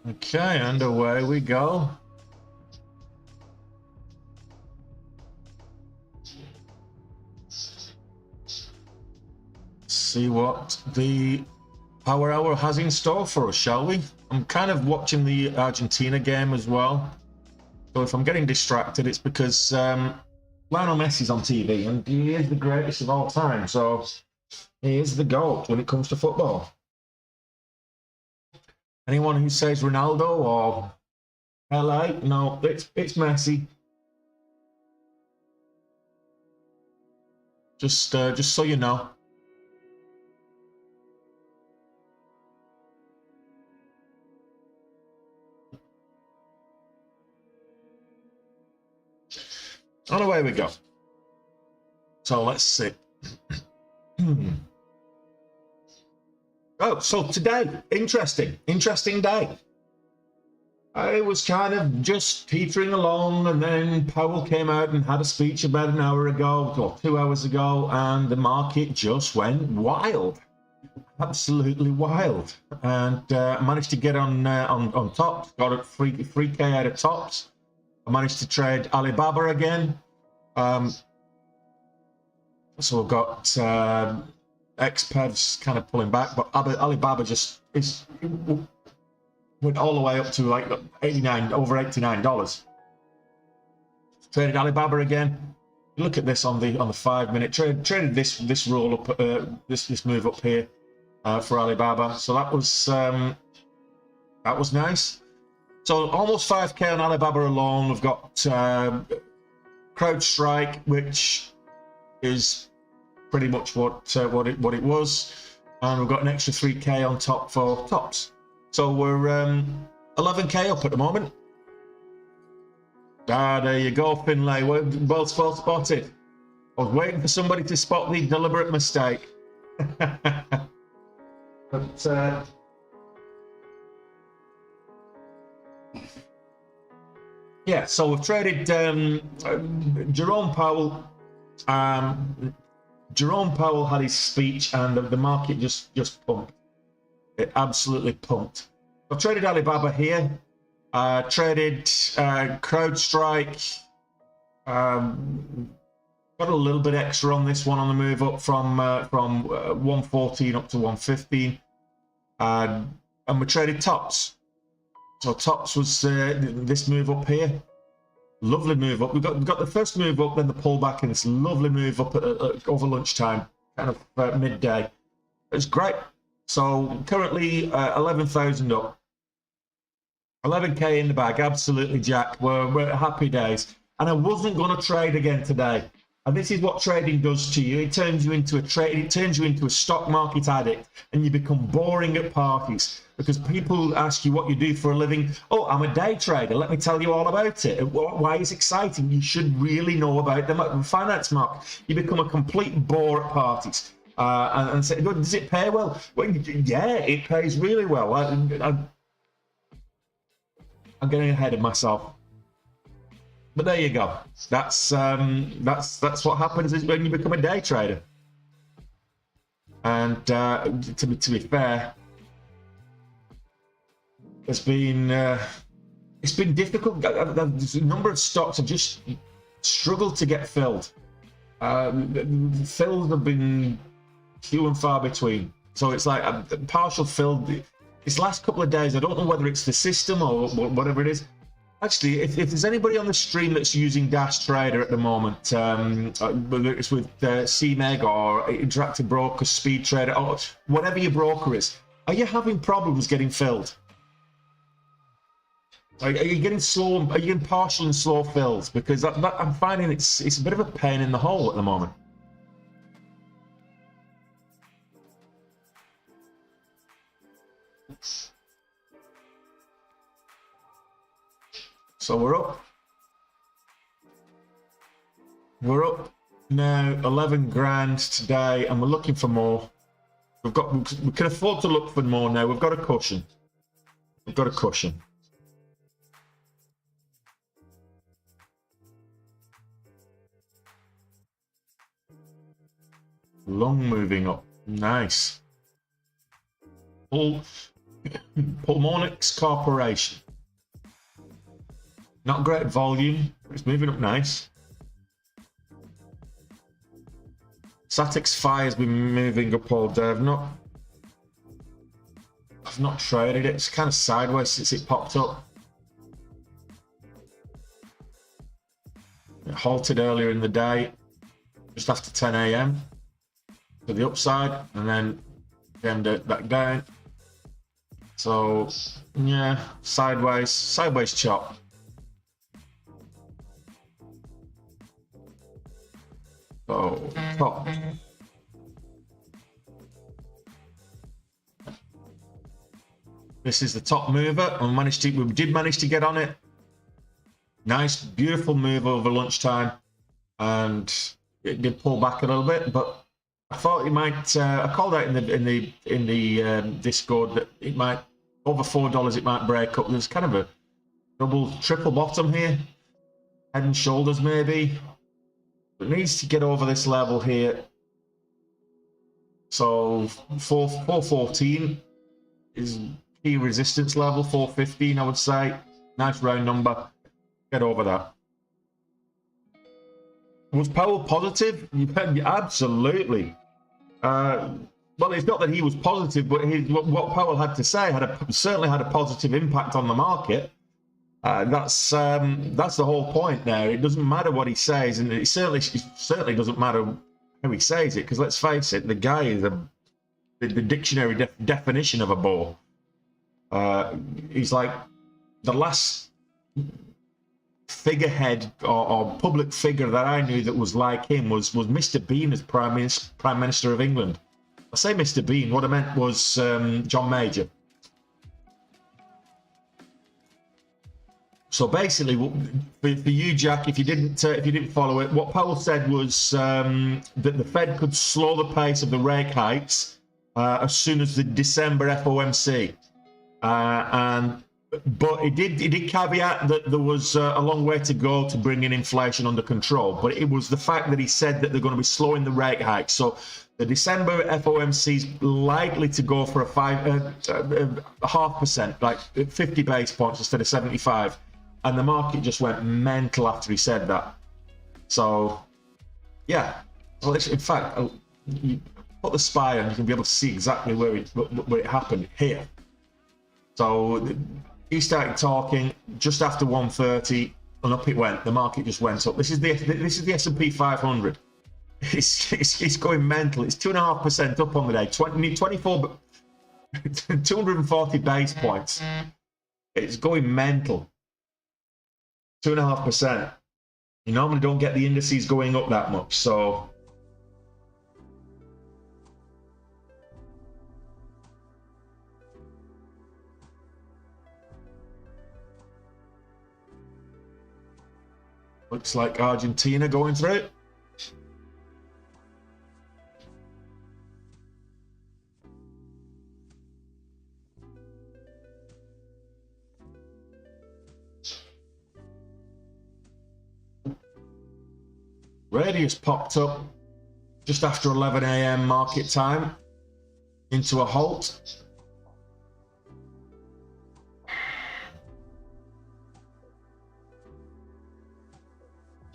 Okay, and away we go. See what the Power Hour has in store for us, shall we? I'm kind of watching the Argentina game as well. So if I'm getting distracted, it's because Lionel Messi's on TV, and he is the greatest of all time. So he is the GOAT when it comes to football. Anyone who says Ronaldo or LA, no, it's Messi. Just so you know. And away we go. So let's see. Oh, so today, interesting day. I was kind of just teetering along, and then Powell came out and had a speech about an hour ago, or 2 hours ago, and the market just went wild. Absolutely wild. And I managed to get on top, got a 3K out of tops. I managed to trade Alibaba again. So we've got XPEV's kind of pulling back, but Alibaba just went all the way up to like over $89. Traded Alibaba again. Look at this on the 5-minute trade. Traded this roll up, this move up here for Alibaba. So that was nice. So almost 5K on Alibaba alone. We've got CrowdStrike, which is pretty much what it was, and we've got an extra 3K on top for tops. So we're 11K up at the moment. Ah, there you go, Finlay. Well spotted. I was waiting for somebody to spot the deliberate mistake. But yeah, so we've traded Jerome Powell. Jerome Powell had his speech, and the market just pumped. It absolutely pumped. I've traded Alibaba here. Traded CrowdStrike. Got a little bit extra on this one on the move up from 114 up to 115. And we traded tops. So tops was this move up here. Lovely move up. We've got the first move up, then the pullback, and this lovely move up over lunchtime, kind of midday. It's great. So currently 11,000 up, 11K in the bag. Absolutely, Jack. We're happy days. And I wasn't going to trade again today. And this is what trading does to you. It turns you into a stock market addict, and you become boring at parties because people ask you what you do for a living. Oh, I'm a day trader. Let me tell you all about it. Why it's exciting. You should really know about the finance market. You become a complete bore at parties. And say, does it pay well? Well, yeah, it pays really well. I'm getting ahead of myself. But there you go. That's what happens is when you become a day trader. And to be fair, it's been difficult. There's a number of stocks have just struggled to get filled. Fills have been few and far between. So it's like a partial filled. This last couple of days, I don't know whether it's the system or whatever it is. Actually, if there's anybody on the stream that's using Dash Trader at the moment, whether it's with CMEG or Interactive Broker, Speed Trader, or whatever your broker is, are you having problems getting filled? Are you getting slow? Are you getting partial and slow fills? Because I'm finding it's a bit of a pain in the hole at the moment. So we're up. We're up now 11 grand today, and we're looking for more. We can afford to look for more now. We've got a cushion. We've got a cushion. Long moving up. Nice. Pulmonix Corporation. Not great volume, but it's moving up nice. Satix Fire has been moving up all day. I've not traded it. It's kind of sideways since it popped up. It halted earlier in the day, just after 10 a.m. to the upside, and then came back down. So yeah, sideways chop. So top. This is the top mover, and we did manage to get on it. Nice, beautiful move over lunchtime, and it did pull back a little bit, but I thought it might. I called out in the Discord that it might over $4. It might break up. There's kind of a triple bottom here, head and shoulders maybe. It needs to get over this level here. So 414 is key resistance level. 415, I would say. Nice round number. Get over that. Was Powell positive? Absolutely. Well, it's not that he was positive, but what Powell had to say certainly had a positive impact on the market. That's the whole point there. It doesn't matter what he says, and it certainly doesn't matter how he says it, because let's face it, the guy is the dictionary definition of a bore. He's like the last figurehead or public figure that I knew that was like him was Mr. Bean as Prime Minister of England. I say Mr. Bean. What I meant was John Major. So basically, for you, Jack, if you didn't follow it, what Powell said was that the Fed could slow the pace of the rate hikes as soon as the December FOMC, but it did caveat that there was a long way to go to bringing inflation under control. But it was the fact that he said that they're going to be slowing the rate hikes. So the December FOMC is likely to go for a 0.5%, like 50 base points instead of 75. And the market just went mental after he said that. So, yeah. Well, in fact, you put the SPY on, you can be able to see exactly where it happened here. So he started talking just after 1:30, and up it went. The market just went up. This is the S&P500. It's going mental. It's 2.5% up on the day. 240 base points. It's going mental. 2.5%. You normally don't get the indices going up that much, so looks like Argentina going through it. Radius popped up just after 11 a.m. market time into a halt.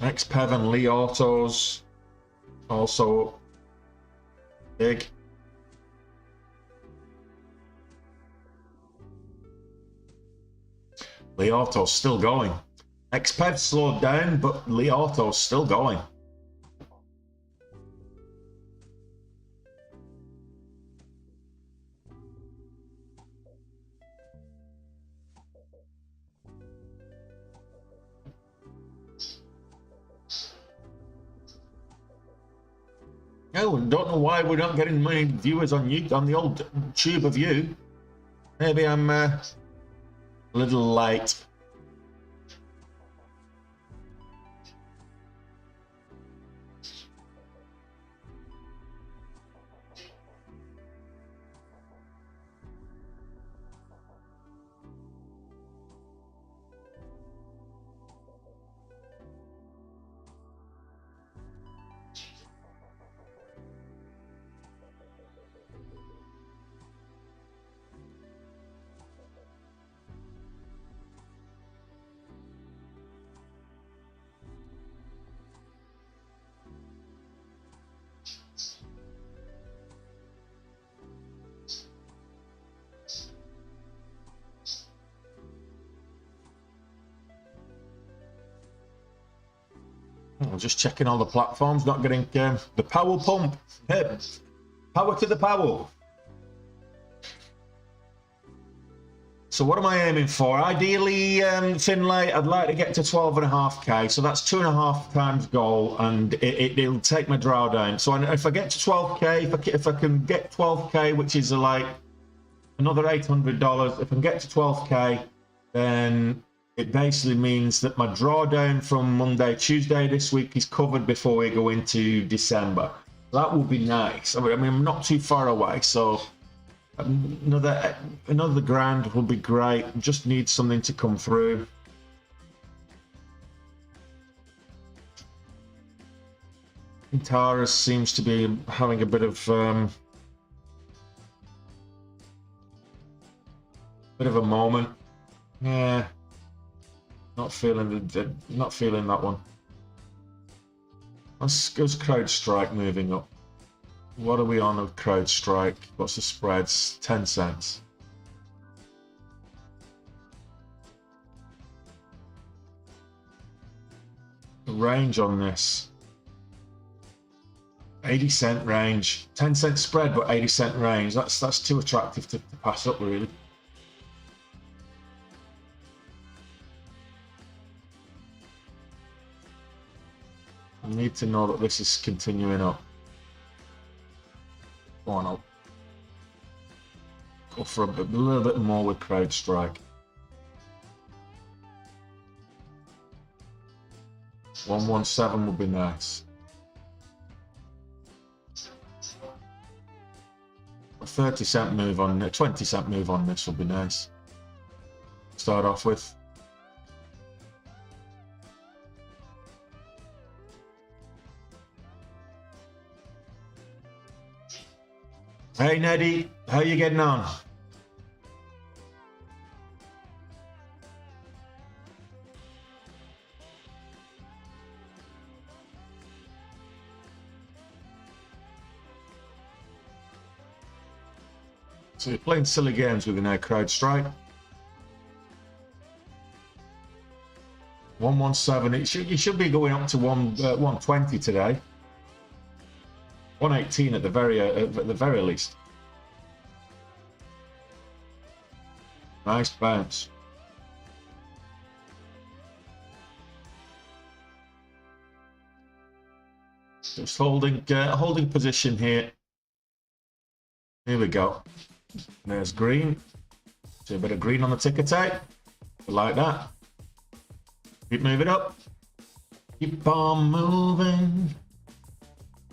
XPEV and Lee Autos also big. Lee Autos still going. XPEV slowed down, but Lee Autos still going. Oh, don't know why we're not getting many viewers on YouTube, on the old tube of you. Maybe I'm a little late. I'm just checking all the platforms, not getting the Powell pump. Hey, power to the Powell. So what am I aiming for? Ideally, Finlay, I'd like to get to 12.5k. So that's 2.5 times goal, and it'll take my drawdown. So if I get to 12k, if I can get 12k, which is like another $800, if I can get to 12k, then it basically means that my drawdown from Monday, Tuesday this week is covered before we go into December. That would be nice. I mean, I'm not too far away, so another grand would be great. Just need something to come through. Taurus seems to be having a bit of a moment. Yeah, not feeling that one. Let's go CrowdStrike moving up. What are we on with CrowdStrike? What's the spreads? 10 cents. The range on this, 80-cent range. 10-cent spread, but 80-cent range. That's too attractive to pass up, really. I need to know that this is continuing up. Go on, I'll go for a little bit more with CrowdStrike. 117 would be nice. A 30-cent move on, a 20-cent move on this would be nice. Start off with. Hey Neddy, how you getting on? So you're playing silly games with an CrowdStrike. 117. You should be going up to 120 today. 118 at the very least. Nice bounce. Just holding position here. Here we go. There's green. See a bit of green on the ticker tape. Like that. Keep moving up. Keep on moving.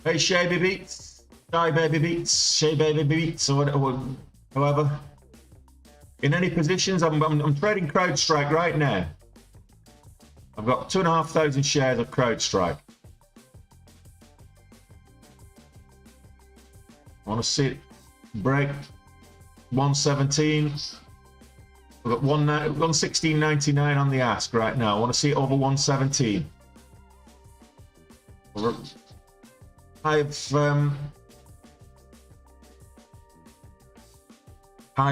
Hey, Shay Baby Beats, Shy Baby Beats, Shay Baby Beats, or whatever, however. In any positions, I'm trading CrowdStrike right now. I've got 2,500 shares of CrowdStrike. I want to see it break 117. We've got 116.99 on the ask right now. I want to see it over 117. High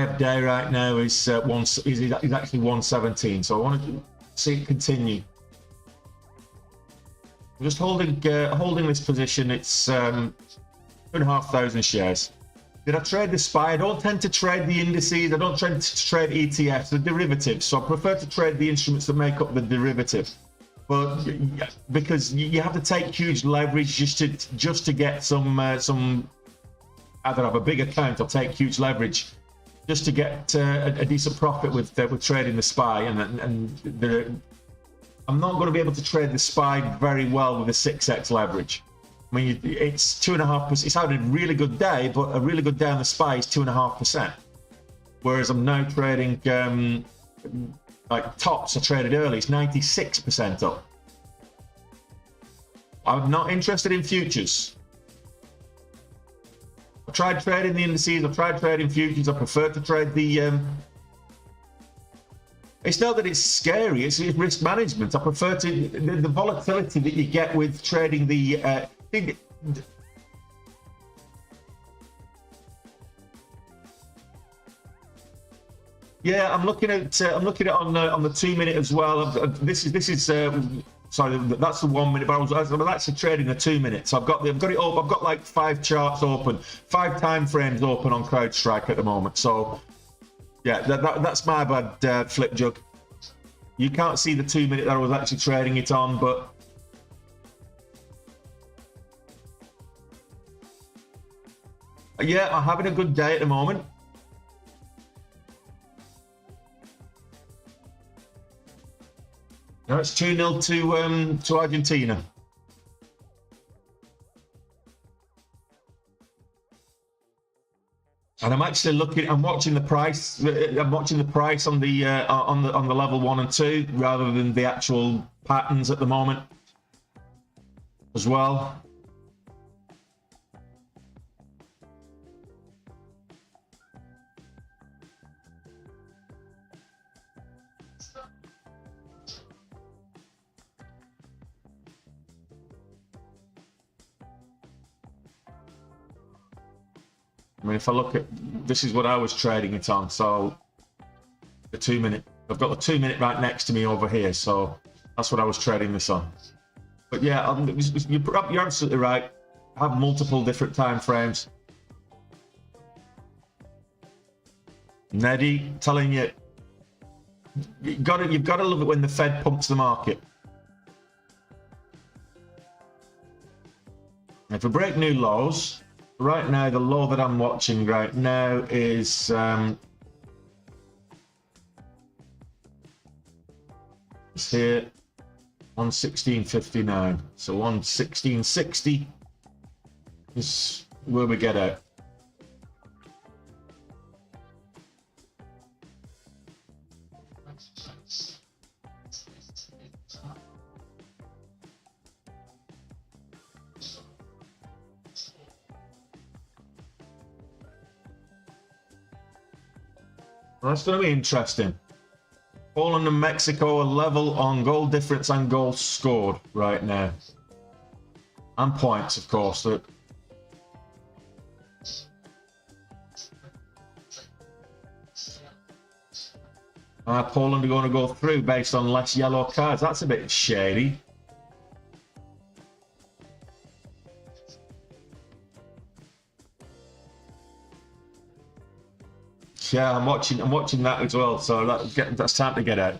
of day right now is actually 117, so I want to see it continue. I'm just holding this position. It's 2,500 shares. Did I trade the SPY? I don't tend to trade the indices. I don't tend to trade ETFs, the derivatives. So I prefer to trade the instruments that make up the derivative. But because you have to take huge leverage just to get some either have a big account or take huge leverage just to get a decent profit with trading the SPY, and I'm not going to be able to trade the SPY very well with a 6x leverage. I mean, it's 2.5%. It's had a really good day, but a really good day on the SPY is 2.5%. Whereas I'm now trading like tops I traded early, it's 96% up. I'm not interested in futures. I've tried trading the indices, I've tried trading futures, I prefer to trade the it's not that it's scary, it's risk management. I prefer to the volatility that you get with trading the yeah, I'm looking at on the 2 minute as well. This is Sorry, that's the 1 minute, but I was actually trading the 2 minutes. So I've got it up. I've got like 5 charts open, 5 time frames open on CrowdStrike at the moment. So yeah, that's my bad, Flip Jug. You can't see the 2 minute that I was actually trading it on, but yeah, I'm having a good day at the moment. Now it's 2-0 to Argentina. And I'm actually I'm watching the price. I'm watching the price on the level 1 and 2 rather than the actual patterns at the moment as well. I mean, if I look at, this is what I was trading it on. So the 2 minute, I've got the 2 minute right next to me over here. So that's what I was trading this on. But yeah, you're absolutely right. I have multiple different time frames. Neddy telling you, you've got to love it when the Fed pumps the market. If we break new lows, right now the low that I'm watching right now is it's here, 116.59. So 116.60 is where we get out. That's going to be interesting. Poland and Mexico are level on goal difference and goals scored right now. And points, of course. Poland are going to go through based on less yellow cards. That's a bit shady. Yeah, I'm watching that as well. So that's time to get out.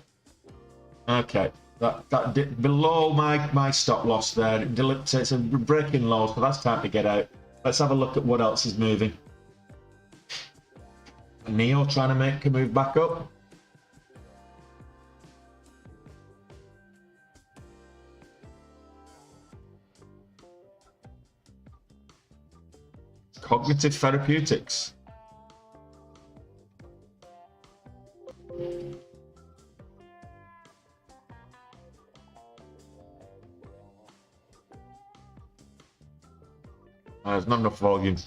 Okay, that did below my stop loss there. It's a breaking low, so that's time to get out. Let's have a look at what else is moving. Neo trying to make a move back up. Cognitive therapeutics. There's not enough volume.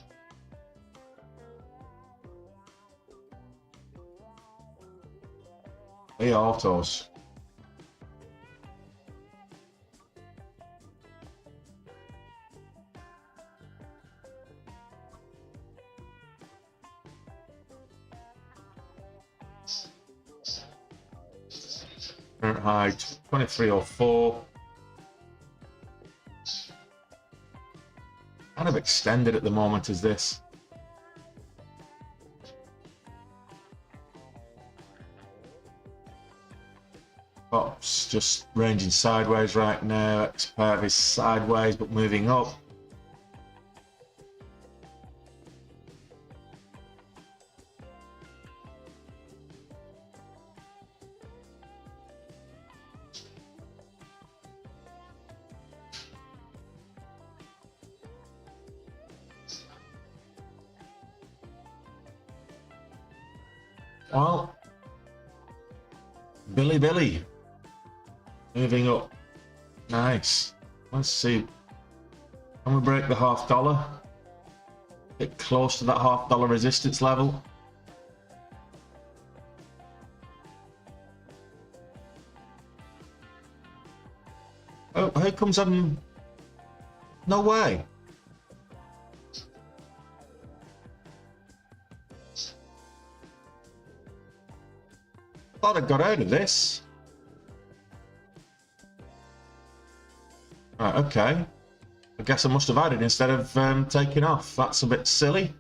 Hey, autos. Current high 2304. Kind of extended at the moment as this. Pops just ranging sideways right now. XPAV is sideways but moving up. Well, Billy moving up. Nice. Let's see. Can we break the $0.50? Get close to that $0.50 resistance level. Oh, here comes no way. Thought I got out of this. Right, okay. I guess I must have added instead of taking off. That's a bit silly.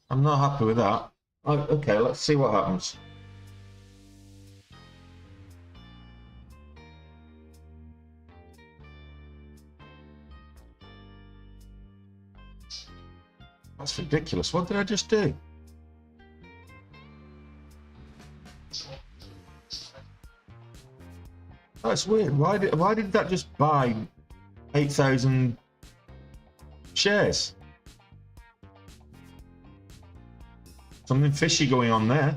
I'm not happy with that. Oh, okay, let's see what happens. That's ridiculous. What did I just do? That's weird. Why did that just buy 8,000 shares? Something fishy going on there.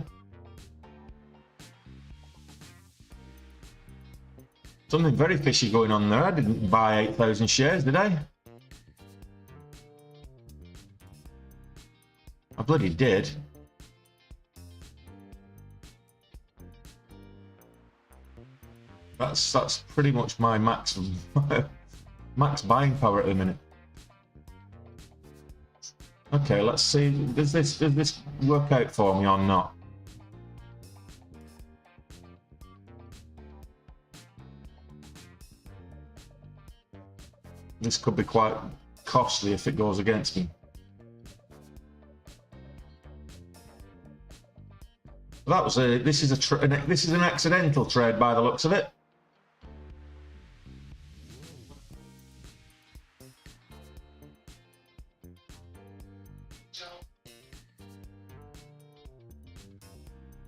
Something very fishy going on there. I didn't buy 8,000 shares, did I? I bloody did. That's pretty much my maximum max buying power at the minute. Okay, let's see. Does this work out for me or not? This could be quite costly if it goes against me. That was a. This is an accidental trade by the looks of it.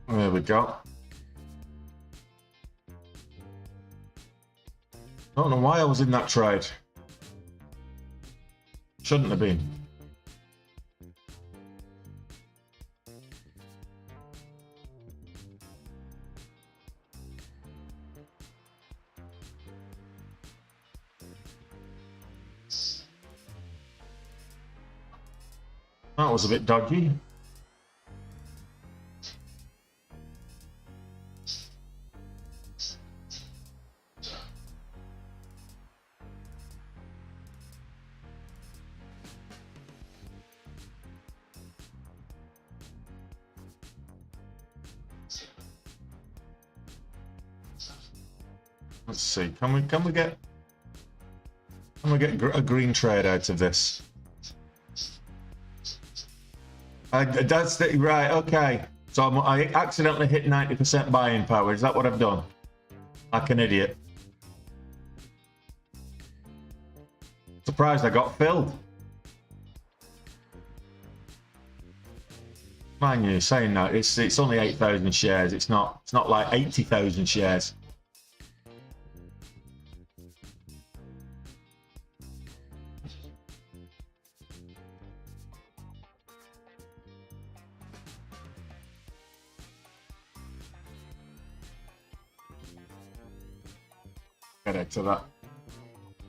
There we go. I don't know why I was in that trade. Shouldn't have been. That was a bit dodgy. Let's see. Can we get a green trade out of this? That's the, right. Okay. So I accidentally hit 90% buying power. Is that what I've done? Like an idiot. Surprised I got filled. Mind you, saying that it's only 8,000 shares. It's not like 80,000 shares. Get out to that.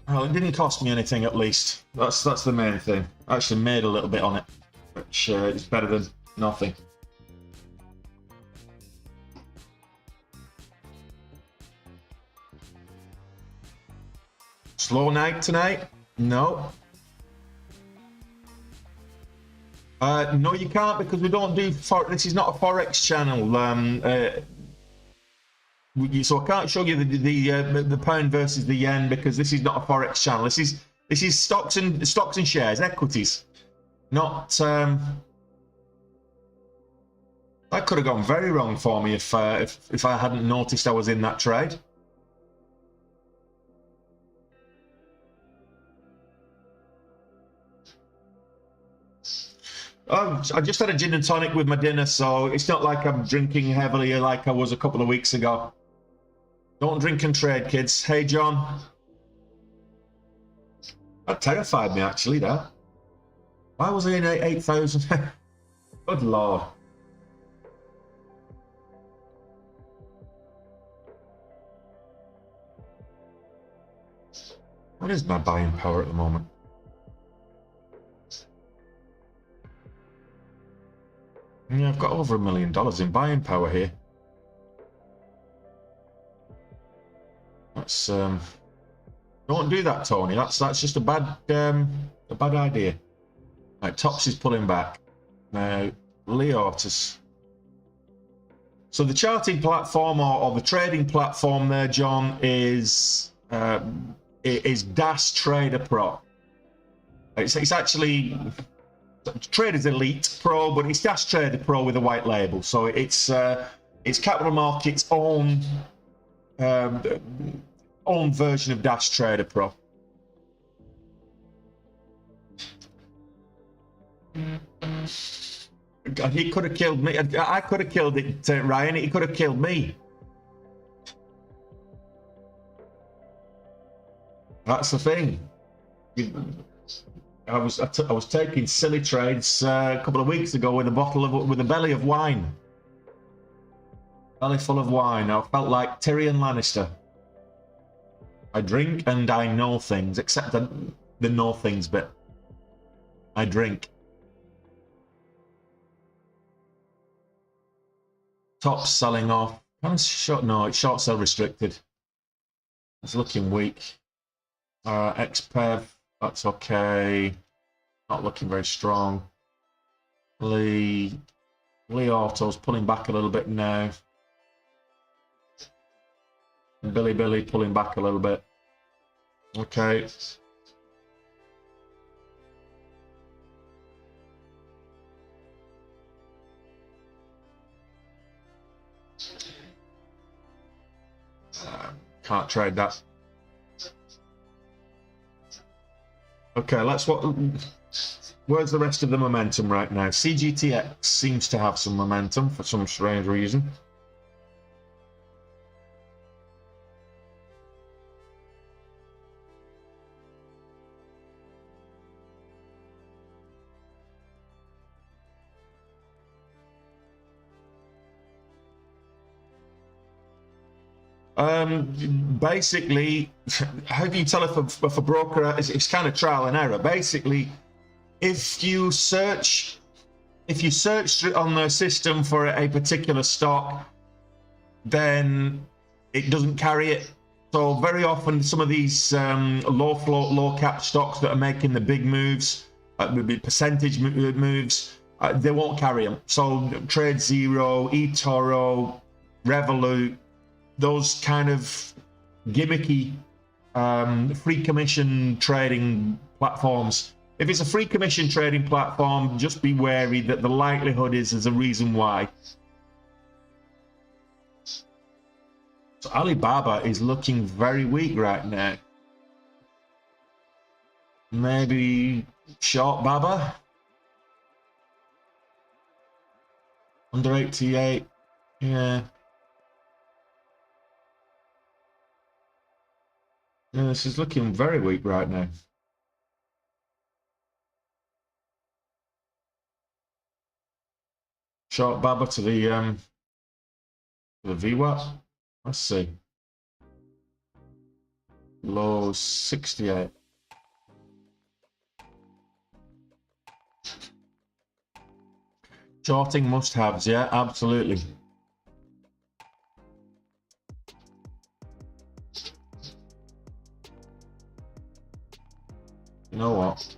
Well, it didn't cost me anything, at least. That's the main thing. I actually made a little bit on it, which is better than nothing. Slow night tonight? No. No, you can't, because we don't do. This is not a forex channel. So I can't show you the pound versus the yen, because this is not a forex channel. This is stocks and shares, equities. Not. That could have gone very wrong for me if I hadn't noticed I was in that trade. Oh, I just had a gin and tonic with my dinner, so it's not like I'm drinking heavily like I was a couple of weeks ago. Don't drink and trade, kids. Hey, John. That terrified me, actually, that. Why was I in 8,000? Good Lord. What is my buying power at the moment? Yeah, I've got over $1 million in buying power here. That's don't do that, Tony. That's just a bad idea. Right, Tops is pulling back now. Leotis. So the charting platform or the trading platform there, John, is DAS Trader Pro. It's actually Traders Elite Pro, but it's DAS Trader Pro with a white label. So it's Capital Markets' own version of DAS Trader Pro. God, he could have killed me. I could have killed it, Ryan. He could have killed me. That's the thing. I was taking silly trades a couple of weeks ago with a belly of wine. Belly full of wine. I felt like Tyrion Lannister. I drink and I know things, except the know things bit. I drink. Top selling off. Short, no, it's short sell restricted. It's looking weak. XPEV, that's okay. Not looking very strong. Lee Auto's pulling back a little bit now. Billy pulling back a little bit. Okay. Can't trade that. Okay, where's the rest of the momentum right now? CGTX seems to have some momentum for some strange reason. Basically, how do you tell if a broker, it's kind of trial and error. Basically, if you search on the system for a particular stock, then it doesn't carry it. So very often some of these low float, low cap stocks that are making the big moves, percentage moves, they won't carry them. So Trade Zero, eToro, Revolut, those kind of gimmicky free commission trading platforms. If it's a free commission trading platform, just be wary that the likelihood is there's a reason why. So Alibaba is looking very weak right now. Maybe short Baba? Under 88, yeah. Yeah, this is looking very weak right now. Short Baba to the VWAP. Let's see. Low 68. Shorting must-haves, yeah, absolutely. You know what?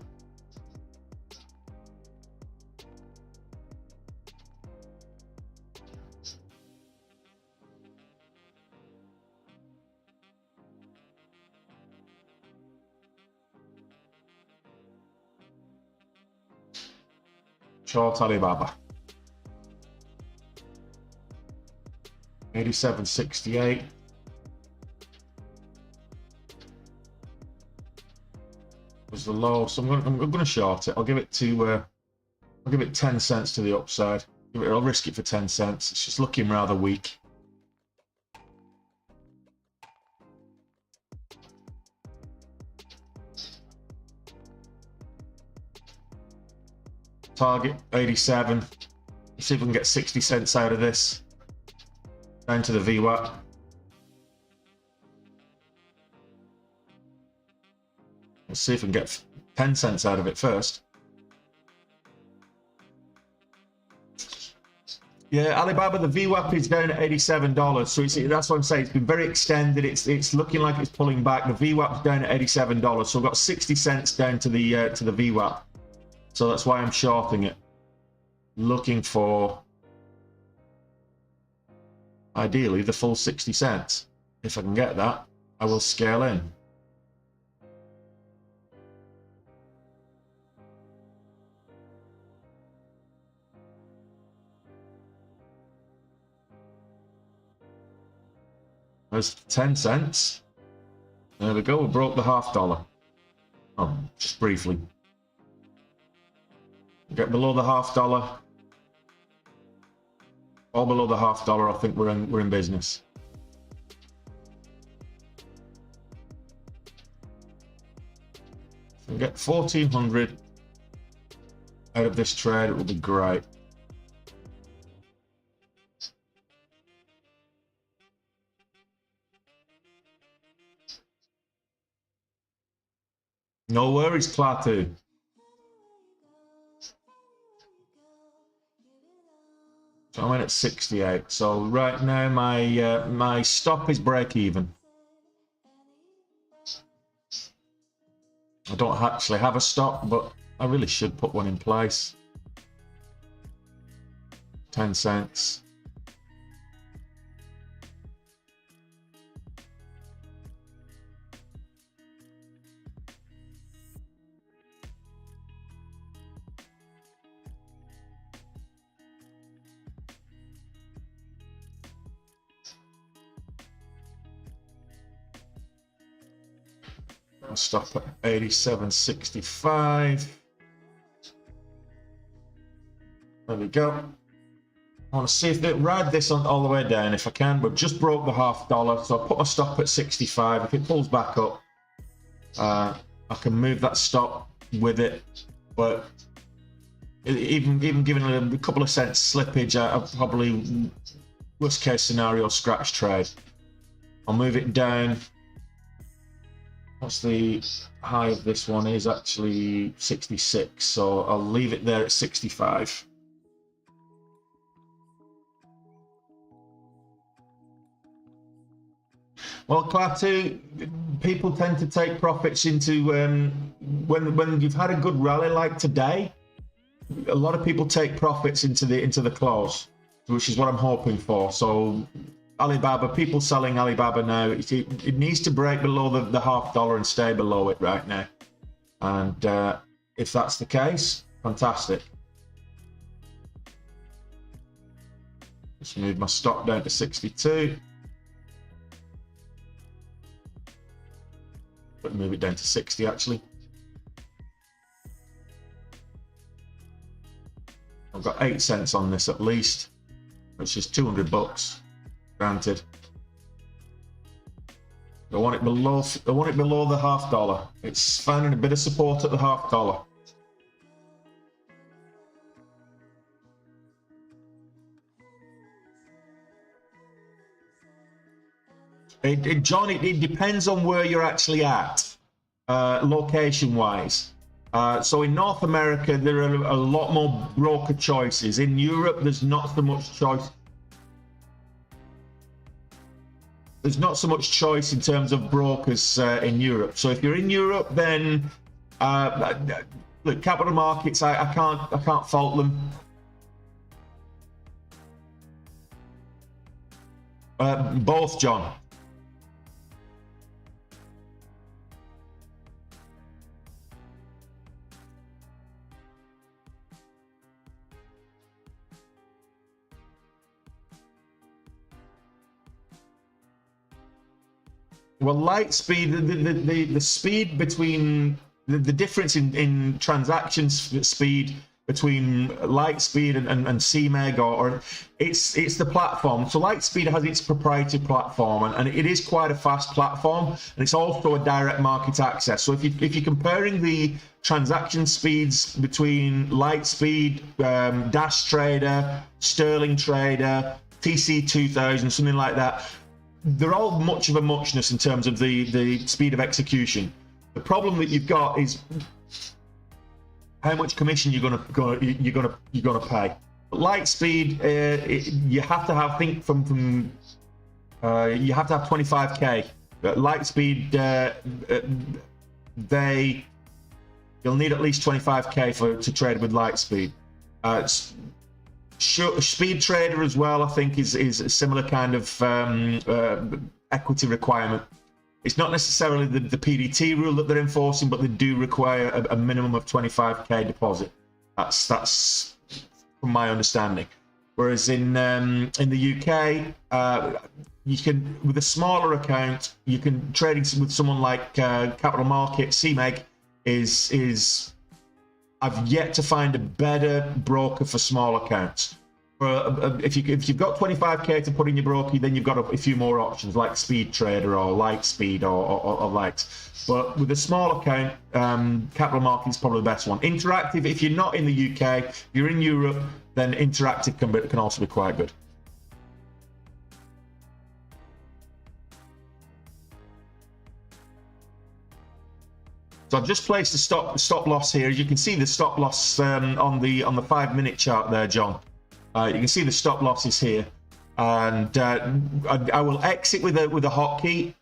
Short Alibaba. 87.68. Was the low, so I'm going to short it. I'll give it 10 cents to the upside. I'll risk it for 10 cents. It's just looking rather weak. Target 87. Let's see if we can get 60 cents out of this. Down to the VWAP. Let's see if we can get 10 cents out of it first. Yeah, Alibaba, the VWAP is down at $87. So that's what I'm saying. It's been very extended. It's looking like it's pulling back. The VWAP is down at $87. So we've got 60 cents down to the VWAP. So that's why I'm shorting it. Looking for Ideally, the full 60 cents. If I can get that, I will scale in. There's 10 cents. There we go, we broke the $0.50. Oh, just briefly. Get below the $0.50. All below the $0.50, I think we're in business. If we get 1,400 out of this trade, it will be great. No worries, Klaatu. So I'm in at 68. So right now my stop is break even. I don't actually have a stop, but I really should put one in place. 10 cents. I'll stop at 87.65. There we go. I want to see if they ride this on all the way down if I can. We've just broke the $0.50, so I'll put my stop at 65. If it pulls back up, I can move that stop with it. But even given a couple of cents slippage, I'll probably, worst case scenario, scratch trade. I'll move it down. What's the high of this one? Is actually 66, so I'll leave it there at 65. Well, Klaatu, people tend to take profits into when you've had a good rally like today. A lot of people take profits into the close, which is what I'm hoping for. So Alibaba, people selling Alibaba now, it needs to break below the $0.50 and stay below it right now. And if that's the case, fantastic. Just move my stop down to 62. But move it down to 60 actually. I've got 8 cents on this at least, which is 200 bucks. Granted. I want it below the $0.50. It's finding a bit of support at the $0.50. John, it depends on where you're actually at, location-wise. So in North America, there are a lot more broker choices. In Europe, there's not so much choice. There's not so much choice in terms of brokers in Europe. So if you're in Europe, then look, capital markets, I can't fault them. Both, John. Well, light speed, the speed between the difference in transactions speed between light speed and CMEG or it's the platform. So light speed has its proprietary platform and it is quite a fast platform, and it's also a direct market access. So if you're comparing the transaction speeds between light speed, Dash Trader, Sterling Trader, TC2000, something like that, they're all much of a muchness in terms of the speed of execution. The problem that you've got is how much commission you're gonna pay. But light speed, you have to have you have to have 25k. Light speed, you'll need at least 25k to trade with light speed. Speed trader as well, I think, is a similar kind of equity requirement. It's not necessarily the PDT rule that they're enforcing, but they do require a minimum of 25k deposit. That's from my understanding. Whereas in the UK, you can, with a smaller account, you can trading with someone like Capital Markets. CMEG is I've yet to find a better broker for small accounts. If you've got 25k to put in your broker, then you've got a few more options like Speed Trader or Lightspeed or likes. But with a small account, Capital Markets is probably the best one. Interactive, if you're not in the UK, if you're in Europe, then Interactive can also be quite good. So I've just placed a stop loss here. As you can see, the stop loss on the 5-minute chart there, John. You can see the stop losses here, and I will exit with a hotkey.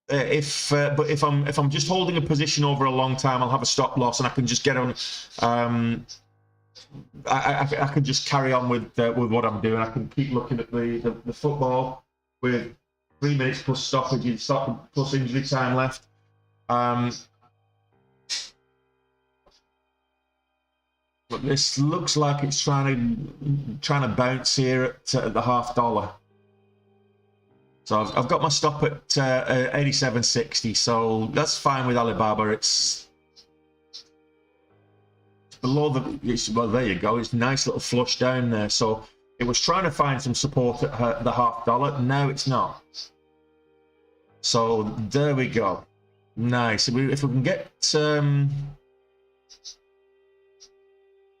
But if I'm just holding a position over a long time, I'll have a stop loss, and I can just get on. I can just carry on with what I'm doing. I can keep looking at the football with 3 minutes plus stoppage, plus injury time left. But this looks like it's trying to bounce here at the $0.50. So I've got my stop at 87.60. So that's fine with Alibaba. It's below well, there you go. It's a nice little flush down there. So it was trying to find some support at the $0.50. Now it's not. So there we go. Nice. If we can get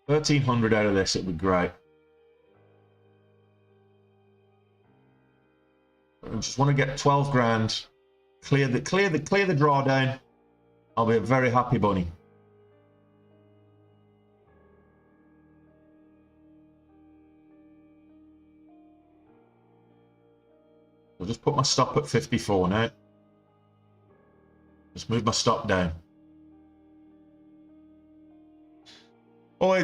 1,300 out of this, it'd be great. I just want to get 12 grand, clear the drawdown. I'll be a very happy bunny. I'll just put my stop at 54 now. Just move my stop down. Oh, I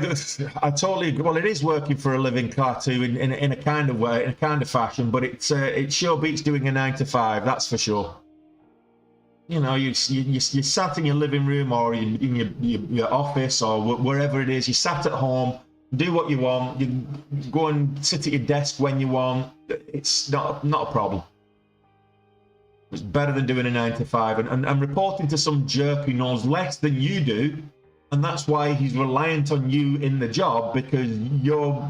totally agree. Well, it is working for a living, Crwd, in a kind of way, in a kind of fashion, but it sure beats doing a 9 to 5, that's for sure. You know, you sat in your living room or in your office or wherever it is. You sat at home, do what you want. You go and sit at your desk when you want. It's not a problem. It's better than doing a 9 to 5 and reporting to some jerk who knows less than you do. And that's why he's reliant on you in the job, because you're,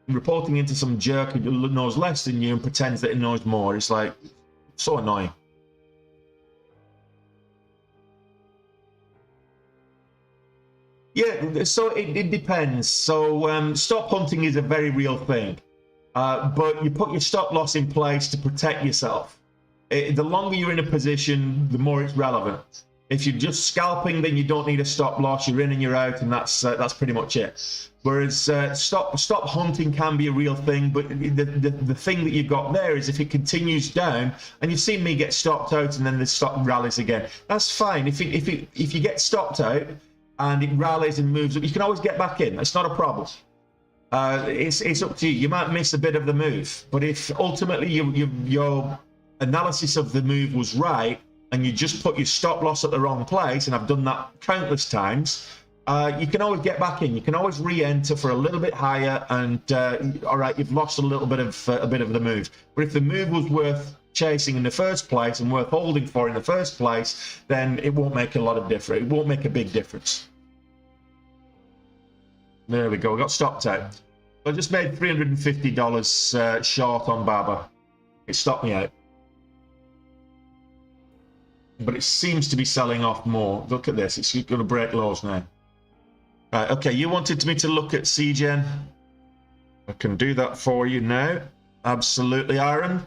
reporting into some jerk who knows less than you and pretends that he knows more. It's like, so annoying. Yeah, so it depends. So stop hunting is a very real thing. But you put your stop loss in place to protect yourself. The longer you're in a position, the more it's relevant. If you're just scalping, then you don't need a stop loss. You're in and you're out, and that's pretty much it. Whereas stop hunting can be a real thing, but the thing that you've got there is if it continues down, and you've seen me get stopped out, and then the stock rallies again. That's fine. If you get stopped out and it rallies and moves up, you can always get back in. That's not a problem. It's up to you. You might miss a bit of the move, but if ultimately your analysis of the move was right, and you just put your stop loss at the wrong place, and I've done that countless times, you can always get back in. You can always re-enter for a little bit higher, and all right, you've lost a little bit of the move. But if the move was worth chasing in the first place and worth holding for in the first place, then it won't make a lot of difference. It won't make a big difference. There we go. We got stopped out. I just made $350 short on Baba. It stopped me out. But it seems to be selling off more. Look at this. It's going to break lows now. Right, okay, you wanted me to look at CGen. I can do that for you now. Absolutely, Aaron.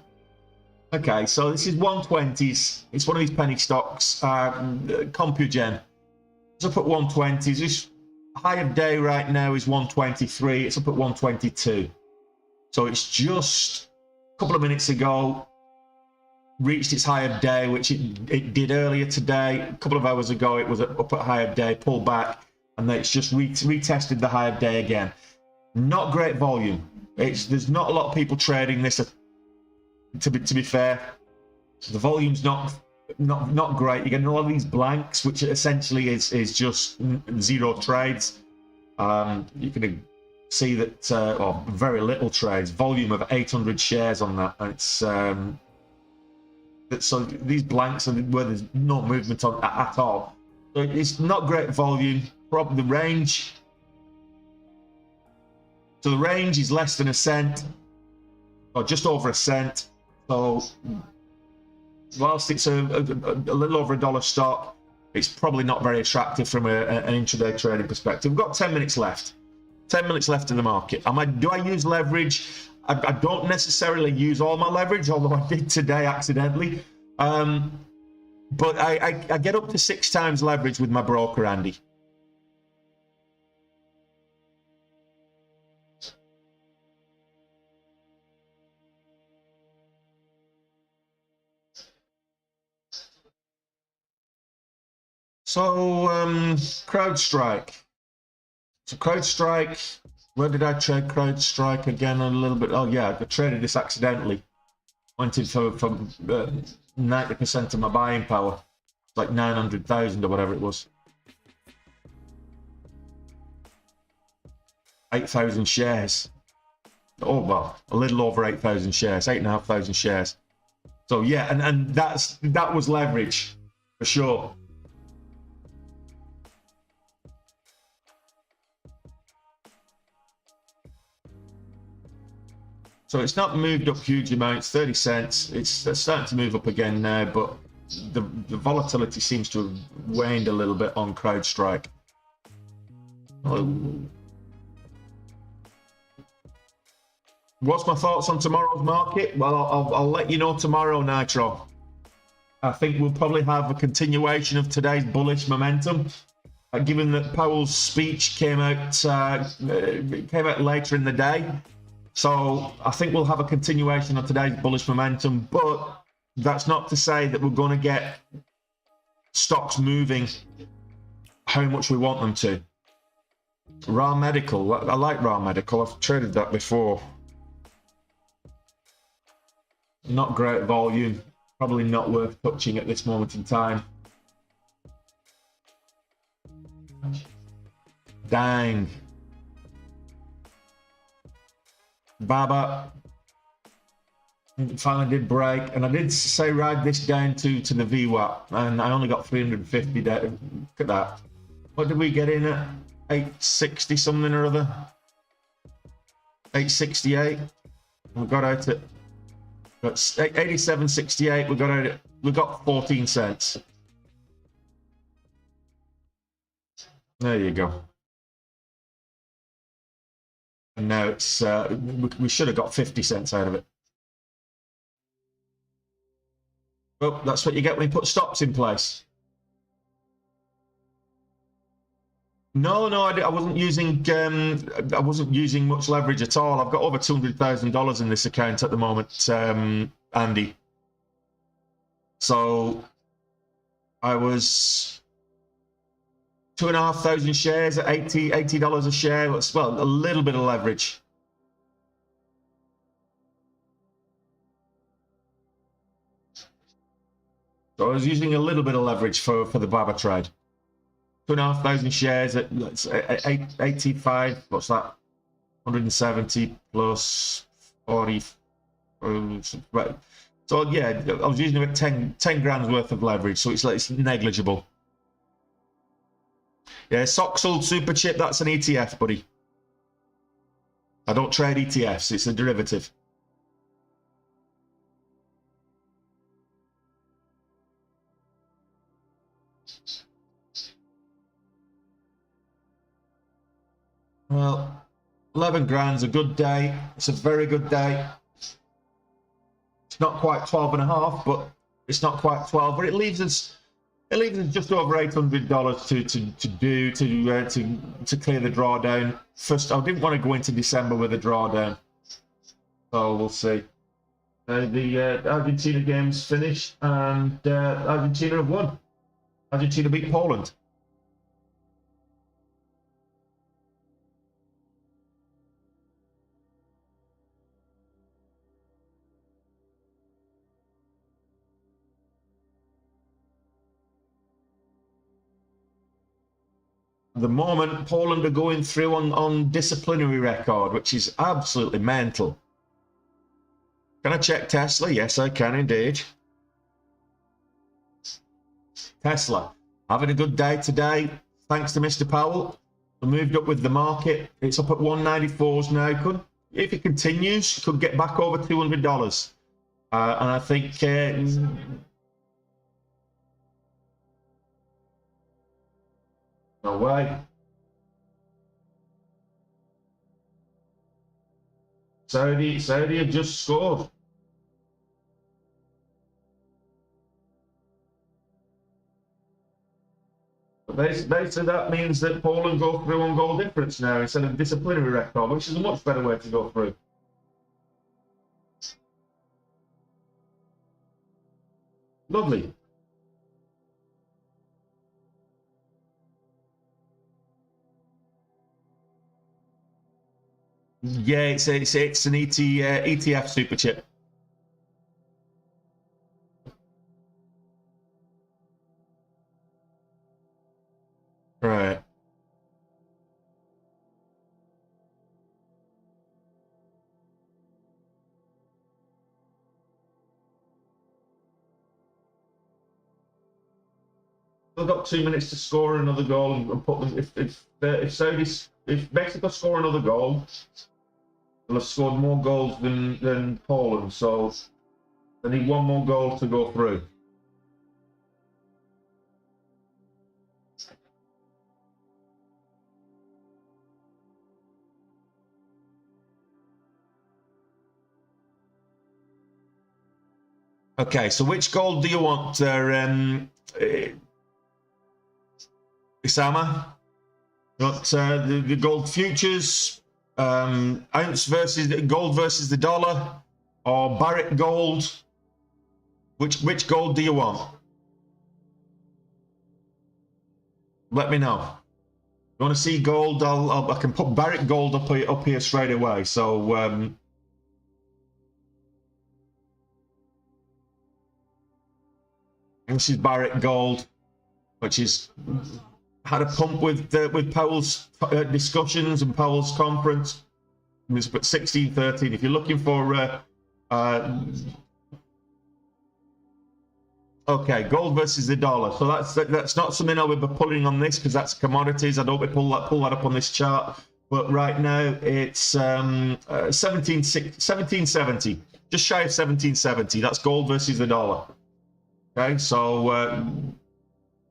Okay, so this is 120s. It's one of these penny stocks. CompuGen. It's up at 120s. This high of day right now is 123. It's up at 122. So it's just a couple of minutes ago reached its high of day, which it did earlier today. A couple of hours ago, it was up at high of day, pulled back, and then it's just retested the high of day again. Not great volume. There's not a lot of people trading this. To be fair, the volume's not great. You're getting a lot of these blanks, which essentially is just zero trades. You can see that, or very little trades. Volume of 800 shares on that. And it's so these blanks are where there's no movement on at all. So it's not great volume. Probably the range. So the range is less than a cent, or just over a cent. So whilst it's a little over $1 stock, it's probably not very attractive from an intraday trading perspective. We've got 10 minutes left. 10 minutes left in the market. Do I use leverage? I don't necessarily use all my leverage, although I did today accidentally. But I get up to 6 times leverage with my broker, Andy. So, CrowdStrike. So CrowdStrike, where did I trade CrowdStrike again a little bit? Oh yeah, I traded this accidentally. Went in for 90% of my buying power. It's like 900,000 or whatever it was. 8,000 shares. Oh well, a little over 8,000 shares, 8,500 shares. So yeah, and that was leverage for sure. So it's not moved up huge amounts, 30 cents. It's starting to move up again now, but the volatility seems to have waned a little bit on CrowdStrike. What's my thoughts on tomorrow's market? Well, I'll let you know tomorrow, Nitro. I think we'll probably have a continuation of today's bullish momentum. Given that Powell's speech came out later in the day. So I think we'll have a continuation of today's bullish momentum, but that's not to say that we're going to get stocks moving how much we want them to. Ra Medical, I like Ra Medical. I've traded that before. Not great volume, probably not worth touching at this moment in time. Dang. Baba finally did break, and I did say ride this down to the VWAP, and I only got 350 there. Look at that. What did we get in at? 860 something or other. 868. We got out at 87.68. We got out at, we got 14 cents. There you go. And now it's we should have got 50 cents out of it. Well, that's what you get when you put stops in place. No, I wasn't using much leverage at all. I've got over $200,000 in this account at the moment, Andy. So I was 2,500 shares at $80 a share. Well, a little bit of leverage. So I was using a little bit of leverage for the Baba trade. 2,500 shares at 85. What's that? 170 plus 40. So yeah, I was using about 10 grand's worth of leverage. So it's negligible. Yeah, Soxal Super Chip, that's an ETF, buddy. I don't trade ETFs, it's a derivative. Well, 11 grand's a good day. It's a very good day. It's not quite 12 and a half, but it's not quite 12, but it leaves us just over $800 to clear the drawdown. First, I didn't want to go into December with a drawdown, so we'll see. The Argentina game's finished, and Argentina have won. Argentina beat Poland. the moment, Poland are going through on disciplinary record, which is absolutely mental. Can I check Tesla? Yes, I can indeed. Tesla, having a good day today, thanks to Mr. Powell. We moved up with the market. It's up at 194s now. Could, if it continues, could get back over $200. And I think no way. Saudi have just scored. But basically that means that Poland go through on goal difference now instead of disciplinary record, which is a much better way to go through. Lovely. Yeah, it's an ETF super chip. Right. They've got 2 minutes to score another goal and put them. If Mexico score another goal, they'll have scored more goals than Poland. So they need one more goal to go through. Okay, so which gold do you want there, Isama? Got the gold futures, ounce versus gold versus the dollar, or Barrick gold. Which gold do you want? Let me know. You want to see gold? I can put Barrick gold up here straight away. So this is Barrick gold, which is had a pump with Powell's discussions and Powell's conference. It was at 16.13. If you're looking for okay, gold versus the dollar. So that's not something I'll be pulling on this because that's commodities. I don't pull that up on this chart. But right now it's 1770, just shy of 1770. That's gold versus the dollar. Okay, so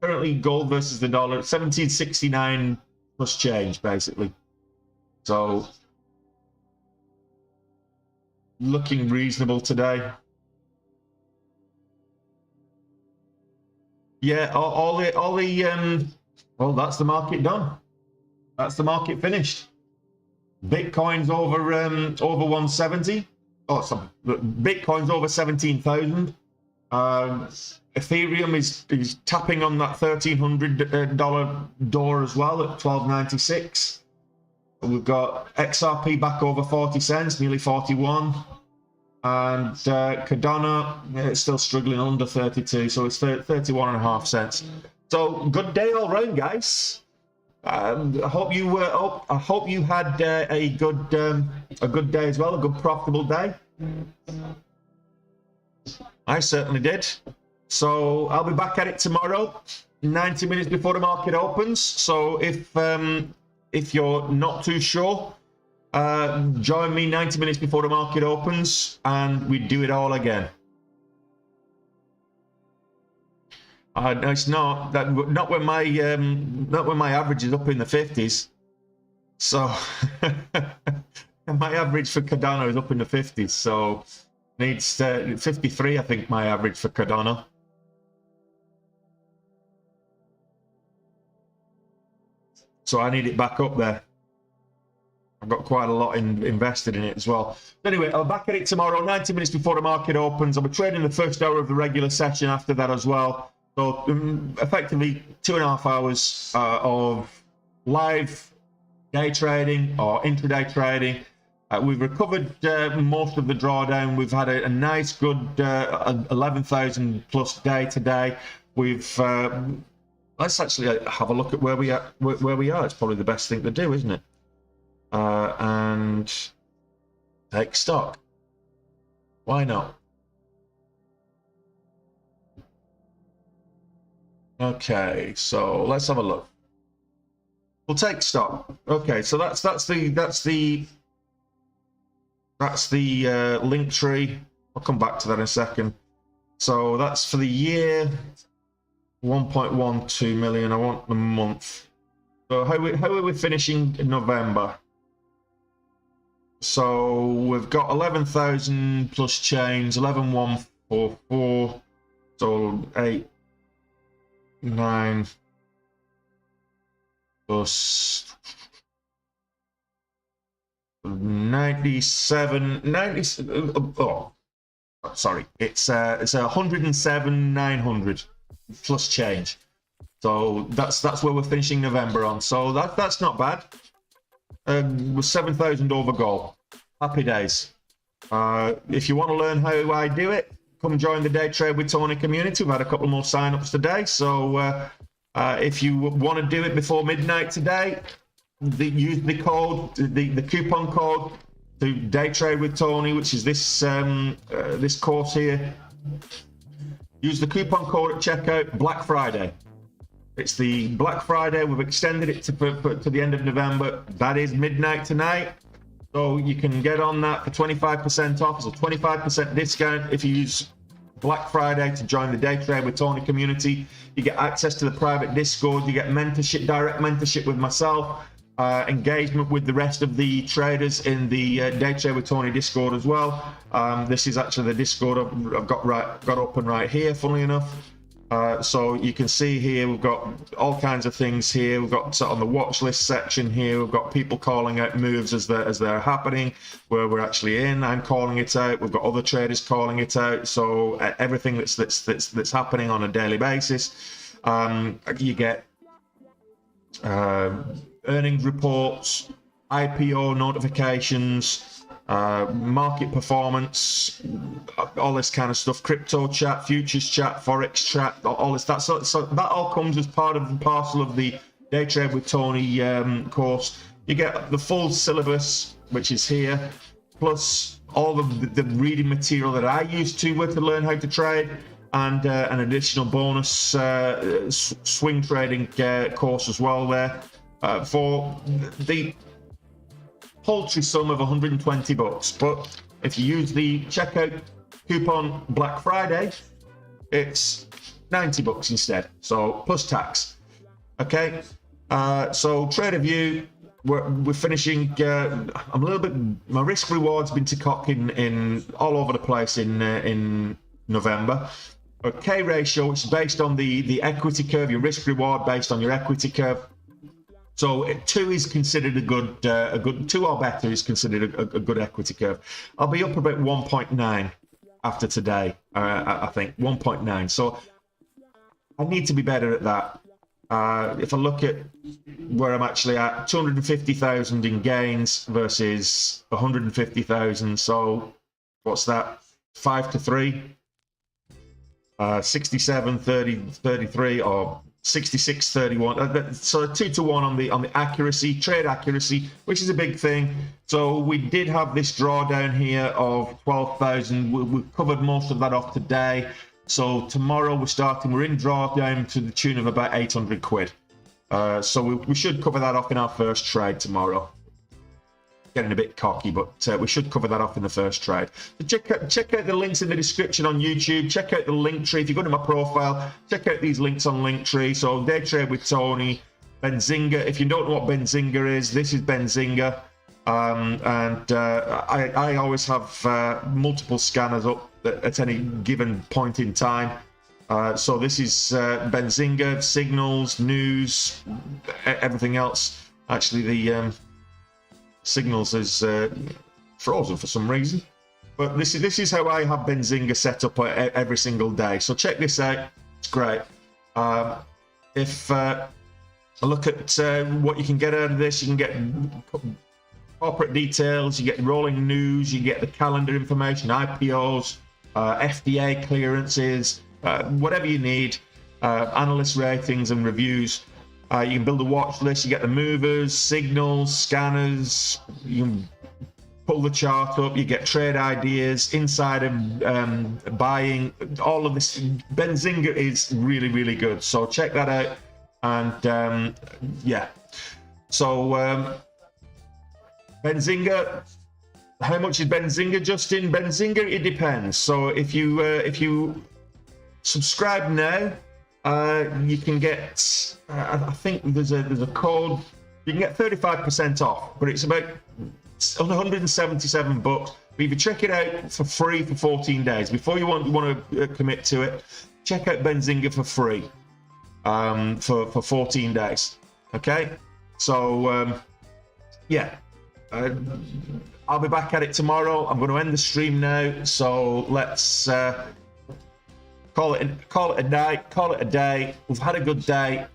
currently gold versus the dollar, 1769 plus change, basically. So looking reasonable today. Yeah, well, that's the market done. That's the market finished. Bitcoin's over 170. Oh, sorry, Bitcoin's over 17,000. Ethereum is tapping on that $1,300 door as well at 1296. We've got XRP back over 40 cents, nearly 41. And Cardano, it's still struggling under 32, so it's 31.5 cents. So good day all round, guys. I hope you had a good day as well, a good profitable day. I certainly did. So I'll be back at it tomorrow, 90 minutes before the market opens. So if you're not too sure, join me 90 minutes before the market opens, and we do it all again. No, it's not when my average is up in the 50s. So my average for Cardano is up in the 50s. So needs 53, I think, my average for Cardano. So I need it back up there. I've got quite a lot invested in it as well. Anyway, I'll back at it tomorrow, 90 minutes before the market opens. I'll be trading the first hour of the regular session after that as well. So effectively 2.5 hours of live day trading or intraday trading. We've recovered most of the drawdown. We've had a nice, good 11,000 plus day today. We've let's actually have a look at where we are. Where we are. It's probably the best thing to do, isn't it? And take stock. Why not? Okay, so let's have a look. We'll take stock. Okay, so that's the link tree. I'll come back to that in a second. So that's for the year, 1.12 million. I want the month. So how are we finishing in November? So we've got 11,000 plus change, 11,144. So 8, 9 plus 97, 90. Oh, sorry, it's 107,900 plus change. So that's where we're finishing November on. So that's not bad. With 7,000 over goal. Happy days. If you want to learn how I do it, come join the Day Trade with Tony community. We've had a couple more sign-ups today. So if you want to do it before midnight today, use the code, the coupon code to Day Trade with Tony, which is this this course here. Use the coupon code at checkout. Black Friday. It's the Black Friday. We've extended it to the end of November. That is midnight tonight. So you can get on that for 25% off. It's a 25% discount if you use Black Friday to join the Day Trade with Tony community. You get access to the private Discord. You get mentorship, direct mentorship with myself, engagement with the rest of the traders in the Day Trade with Tony Discord as well. This is actually the Discord I've got open right here, funnily enough. So you can see here we've got all kinds of things here. We've got on the watch list section here. We've got people calling out moves as they're happening, where we're actually in. I'm calling it out. We've got other traders calling it out. So everything that's happening on a daily basis. You get earnings reports, IPO notifications, market performance, all this kind of stuff, crypto chat, futures chat, forex chat, all this. So that all comes as part of the parcel of the Day Trade with Tony course. You get the full syllabus, which is here, plus all of the reading material that I used to learn how to trade, and an additional bonus swing trading course as well there for the paltry sum of 120 bucks. But if you use the checkout coupon Black Friday, it's 90 bucks instead, so plus tax. Okay, so Trader View, we're finishing. I'm a little bit, my risk reward's been to cock in all over the place in November. A K ratio, which is based on the equity curve, your risk reward based on your equity curve. So 2 is considered a good 2 or better is considered a good equity curve. I'll be up about 1.9 after today. I think 1.9. So I need to be better at that. If I look at where I'm actually at, 250,000 in gains versus 150,000. So what's that? 5 to 3, 67, 30, 33, or 66, 31. So 2 to 1 on the accuracy, trade accuracy, which is a big thing. So we did have this drawdown here of 12,000. We've covered most of that off today. So tomorrow we're in drawdown to the tune of about 800 quid. So we should cover that off in our first trade tomorrow. Getting a bit cocky, but we should cover that off in the first trade. So check out the links in the description on YouTube. Check out the link tree. If you go to my profile, check out these links on Linktree. So Day Trade with Tony, Benzinga. If you don't know what Benzinga is, this is Benzinga. I always have multiple scanners up at any given point in time. So this is Benzinga, signals, news, everything else. Actually, the signals is frozen for some reason, but this is how I have Benzinga set up every single day. So check this out, it's great. If I look at what you can get out of this, you can get corporate details, you get rolling news, you get the calendar information, IPOs, FDA clearances, whatever you need. analyst ratings and reviews. You can build a watch list. You get the movers, signals, scanners. You can pull the chart up. You get trade ideas, insider buying. All of this. Benzinga is really, really good. So check that out. And yeah. So Benzinga. How much is Benzinga, Justin? Benzinga, it depends. So if you subscribe now, you can get I think there's a code. You can get 35% off, but it's about 177 bucks. But if you check it out for free for 14 days, before you want to commit to it, check out Benzinga for free for 14 days. Okay, so yeah. I'll be back at it tomorrow. I'm going to end the stream now, so let's call it a night. Call it a day. We've had a good day.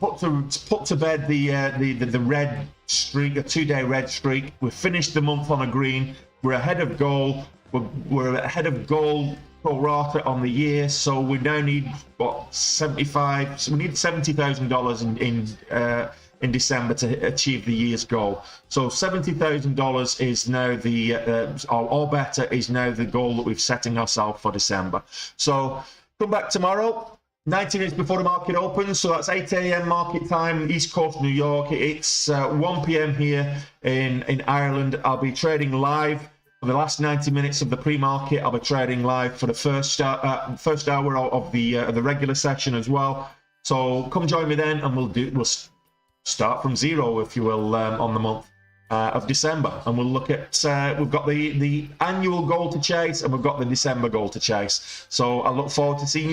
Put to bed the red streak, a 2-day red streak. We've finished the month on a green. We're ahead of goal. We're ahead of goal pro rata on the year. So we now need what 75. So we need $70,000 in December to achieve the year's goal. So $70,000 is now the or better is now the goal that we've setting ourselves for December. So come back tomorrow, 90 minutes before the market opens. So that's 8 a.m. market time, East Coast, New York. It's 1 p.m. here in Ireland. I'll be trading live for the last 90 minutes of the pre-market. I'll be trading live for the first hour of the regular session as well. So come join me then, and we'll start from zero, if you will, on the month of December, and we'll look at we've got the annual goal to chase, and we've got the December goal to chase. So I look forward to seeing you